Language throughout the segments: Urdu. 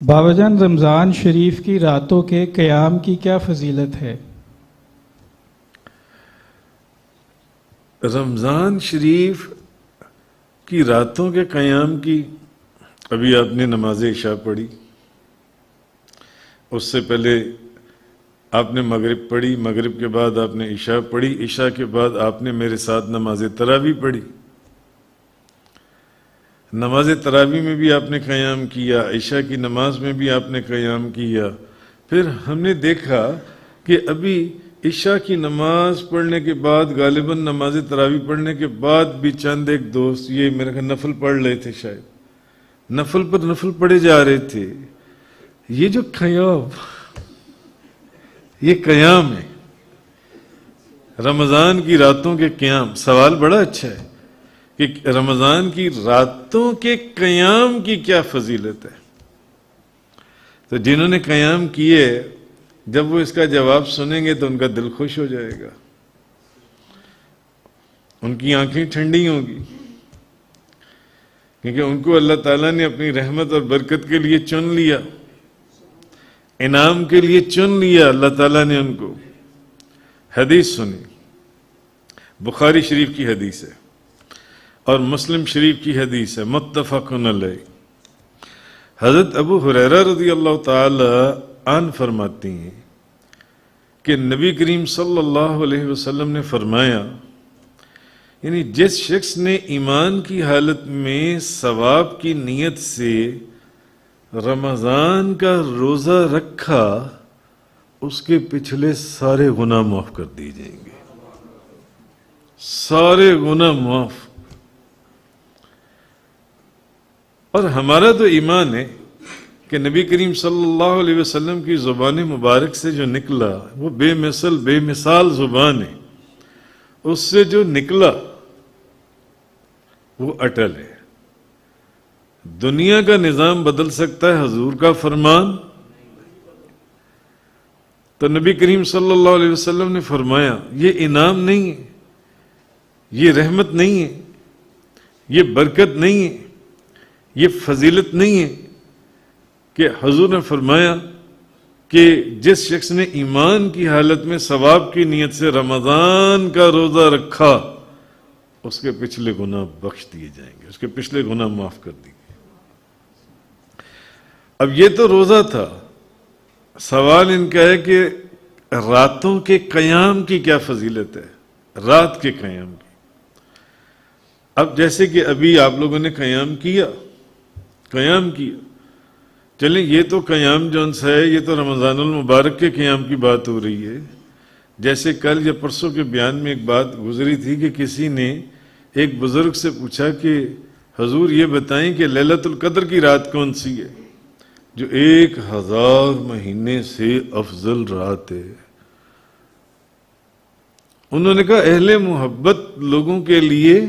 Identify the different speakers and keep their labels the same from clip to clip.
Speaker 1: بابا جان، رمضان شریف کی راتوں کے قیام کی کیا فضیلت ہے؟
Speaker 2: رمضان شریف کی راتوں کے قیام کی ابھی آپ نے نماز عشاء پڑھی، اس سے پہلے آپ نے مغرب پڑھی، مغرب کے بعد آپ نے عشاء پڑھی، عشاء کے بعد آپ نے میرے ساتھ نماز تراویح پڑھی۔ نماز تراویح میں بھی آپ نے قیام کیا، عشاء کی نماز میں بھی آپ نے قیام کیا۔ پھر ہم نے دیکھا کہ ابھی عشاء کی نماز پڑھنے کے بعد غالباً نماز تراویح پڑھنے کے بعد بھی چند ایک دوست یہ میرے خیال نفل پڑھ رہے تھے، شاید نفل پر نفل پڑھے جا رہے تھے۔ یہ جو قیام، یہ قیام ہے رمضان کی راتوں کے قیام۔ سوال بڑا اچھا ہے کہ رمضان کی راتوں کے قیام کی کیا فضیلت ہے۔ تو جنہوں نے قیام کیے جب وہ اس کا جواب سنیں گے تو ان کا دل خوش ہو جائے گا، ان کی آنکھیں ٹھنڈی ہوں گی، کیونکہ ان کو اللہ تعالیٰ نے اپنی رحمت اور برکت کے لیے چن لیا، انعام کے لیے چن لیا۔ اللہ تعالیٰ نے ان کو حدیث سنی، بخاری شریف کی حدیث ہے اور مسلم شریف کی حدیث ہے، متفق علیہ۔ حضرت ابو ہریرہ رضی اللہ تعالی عنہ فرماتی ہیں کہ نبی کریم صلی اللہ علیہ وسلم نے فرمایا، یعنی جس شخص نے ایمان کی حالت میں ثواب کی نیت سے رمضان کا روزہ رکھا، اس کے پچھلے سارے گناہ معاف کر دیے جائیں گے، سارے گناہ معاف۔ اور ہمارا تو ایمان ہے کہ نبی کریم صلی اللہ علیہ وسلم کی زبان مبارک سے جو نکلا وہ بے مثل بے مثال زبان ہے، اس سے جو نکلا وہ اٹل ہے۔ دنیا کا نظام بدل سکتا ہے، حضور کا فرمان؟ تو نبی کریم صلی اللہ علیہ وسلم نے فرمایا یہ انعام نہیں ہے، یہ رحمت نہیں ہے، یہ برکت نہیں ہے، یہ فضیلت نہیں ہے کہ حضور نے فرمایا کہ جس شخص نے ایمان کی حالت میں ثواب کی نیت سے رمضان کا روزہ رکھا، اس کے پچھلے گناہ بخش دیے جائیں گے، اس کے پچھلے گناہ معاف کر دیے گے۔ اب یہ تو روزہ تھا، سوال ان کا ہے کہ راتوں کے قیام کی کیا فضیلت ہے، رات کے قیام کی۔ اب جیسے کہ ابھی آپ لوگوں نے قیام کیا، چلیں یہ تو قیام جو انسا ہے یہ تو رمضان المبارک کے قیام کی بات ہو رہی ہے۔ جیسے کل یا پرسوں کے بیان میں ایک بات گزری تھی کہ کسی نے ایک بزرگ سے پوچھا کہ حضور یہ بتائیں کہ لیلۃ القدر کی رات کون سی ہے جو 1000 مہینے سے افضل رات ہے؟ انہوں نے کہا اہل محبت لوگوں کے لیے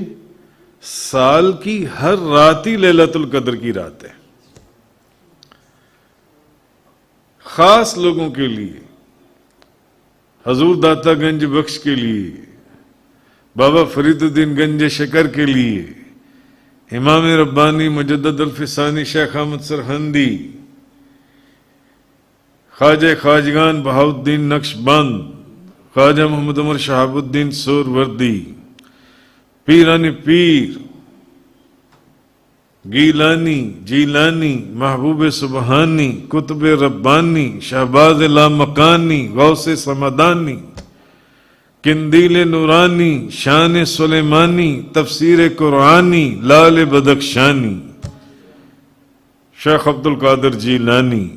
Speaker 2: سال کی ہر رات ہی لیلۃ القدر کی رات ہے، خاص لوگوں کے لیے، حضور داتا گنج بخش کے لیے، بابا فرید الدین گنج شکر کے لیے، امام ربانی مجدد الفسانی شیخ احمد سرہندی، خواجہ خواجگان بہاؤالدین نقش بند، خواجہ محمد عمر شہاب الدین سہروردی، پیرانی پیر، گیلانی، جیلانی، محبوب سبحانی، قطب ربانی، شہباز لامکانی، غوث سمدانی، قندیل نورانی، شان سلیمانی، تفسیر قرآنی، لال بدخشانی، شیخ عبد القادر جیلانی،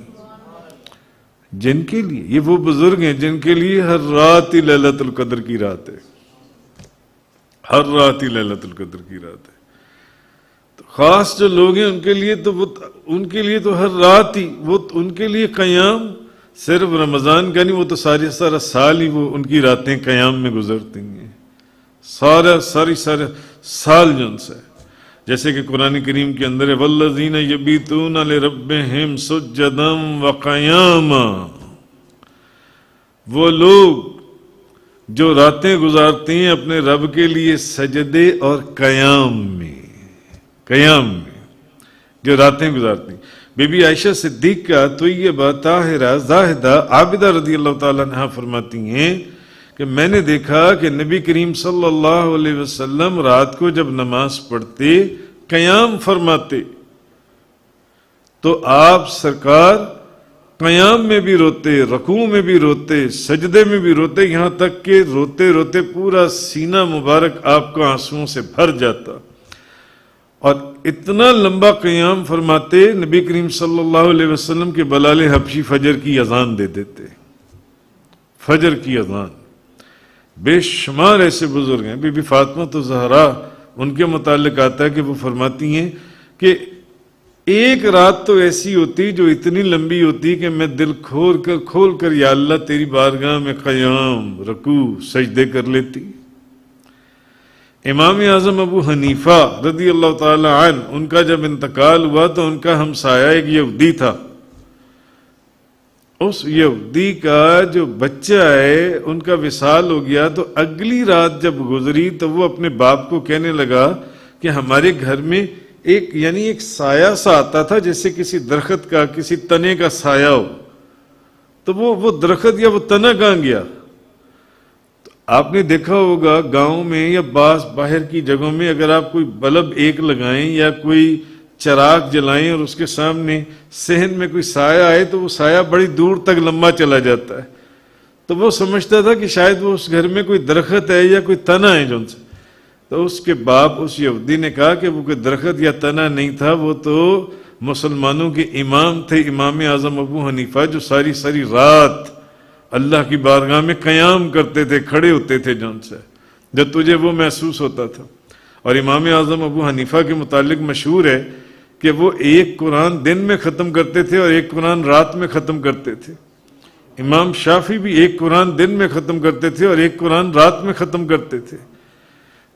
Speaker 2: جن کے لیے یہ وہ بزرگ ہیں جن کے لیے ہر رات ہی لیلۃ القدر کی رات ہے، ہر رات ہی لیلۃ القدر کی رات ہے۔ تو خاص جو لوگ ہیں ان کے لیے تو ہر رات ہی، وہ ان کے لیے قیام صرف رمضان کا نہیں، وہ تو سارا سال ہی وہ ان کی راتیں قیام میں گزرتی ہیں، سارا سال جو ان سے، جیسے کہ قرآن کریم کے اندر ہے والذین یبیتون لربہم سجدا وقیاما، وہ لوگ جو راتیں گزارتے ہیں اپنے رب کے لیے سجدے اور قیام میں جو راتیں گزارتے ہیں۔ بی بی عائشہ صدیقہ طیبہ طاہرہ زاہدہ عابدہ رضی اللہ تعالیٰ عنہا فرماتی ہیں کہ میں نے دیکھا کہ نبی کریم صلی اللہ علیہ وسلم رات کو جب نماز پڑھتے قیام فرماتے تو آپ سرکار قیام میں بھی روتے، رکوع میں بھی روتے، سجدے میں بھی روتے، یہاں تک کہ روتے روتے پورا سینہ مبارک آپ کا آنسوؤں سے بھر جاتا، اور اتنا لمبا قیام فرماتے نبی کریم صلی اللہ علیہ وسلم کے بلال حبشی فجر کی اذان دے دیتے، فجر کی اذان۔ بے شمار ایسے بزرگ ہیں، بی بی فاطمہ زہرا، ان کے متعلق آتا ہے کہ وہ فرماتی ہیں کہ ایک رات تو ایسی ہوتی جو اتنی لمبی ہوتی کہ میں دل کھول کر یا اللہ تیری بارگاہ میں قیام، رکوع، سجدے کر لیتی۔ امام اعظم ابو حنیفہ رضی اللہ تعالی عنہ، ان کا جب انتقال ہوا تو ان کا ہمسایہ ایک یہودی تھا، اس یہودی کا جو بچہ ہے ان کا وصال ہو گیا، تو اگلی رات جب گزری تو وہ اپنے باپ کو کہنے لگا کہ ہمارے گھر میں ایک سایہ سا آتا تھا، جیسے کسی درخت کا، کسی تنے کا سایہ ہو، تو وہ درخت یا وہ تنا کہاں گیا؟ تو آپ نے دیکھا ہوگا گاؤں میں یا باہر کی جگہوں میں اگر آپ کوئی بلب ایک لگائیں یا کوئی چراغ جلائیں اور اس کے سامنے صحن میں کوئی سایہ آئے تو وہ سایہ بڑی دور تک لمبا چلا جاتا ہے، تو وہ سمجھتا تھا کہ شاید وہ اس گھر میں کوئی درخت ہے یا کوئی تنا ہے جن سے۔ تو اس کے باپ اس یہودی نے کہا کہ وہ کوئی درخت یا تنا نہیں تھا، وہ تو مسلمانوں کے امام تھے، امام اعظم ابو حنیفہ، جو ساری رات اللہ کی بارگاہ میں قیام کرتے تھے، کھڑے ہوتے تھے جن سے، جب تجھے وہ محسوس ہوتا تھا۔ اور امام اعظم ابو حنیفہ کے متعلق مشہور ہے کہ وہ ایک قرآن دن میں ختم کرتے تھے اور ایک قرآن رات میں ختم کرتے تھے۔ امام شافعی بھی ایک قرآن دن میں ختم کرتے تھے اور ایک قرآن رات میں ختم کرتے تھے۔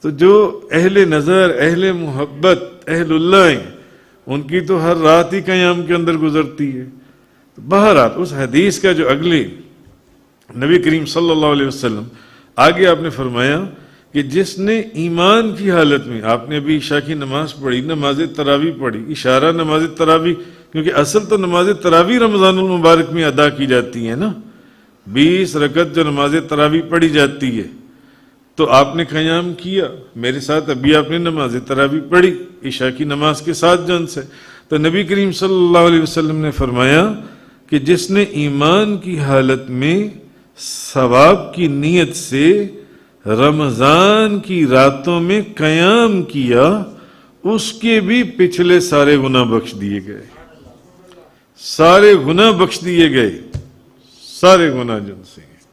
Speaker 2: تو جو اہل نظر، اہل محبت، اہل اللہ ہیں، ان کی تو ہر رات ہی قیام کے اندر گزرتی ہے۔ بہرحال اس حدیث کا جو اگلے نبی کریم صلی اللہ علیہ وسلم آگے آپ نے فرمایا کہ جس نے ایمان کی حالت میں، آپ نے ابھی عشاء کی نماز پڑھی، نماز تراویح پڑھی، اشارہ نماز تراویح، کیونکہ اصل تو نماز تراویح رمضان المبارک میں ادا کی جاتی ہے نا، 20 رکعت جو نماز تراویح پڑھی جاتی ہے، تو آپ نے قیام کیا میرے ساتھ، ابھی آپ نے نماز تراویح پڑھی عشاء کی نماز کے ساتھ جن سے، تو نبی کریم صلی اللہ علیہ وسلم نے فرمایا کہ جس نے ایمان کی حالت میں ثواب کی نیت سے رمضان کی راتوں میں قیام کیا، اس کے بھی پچھلے سارے گناہ بخش دیے گئے، سارے گناہ بخش دیے گئے، سارے گناہ جن سے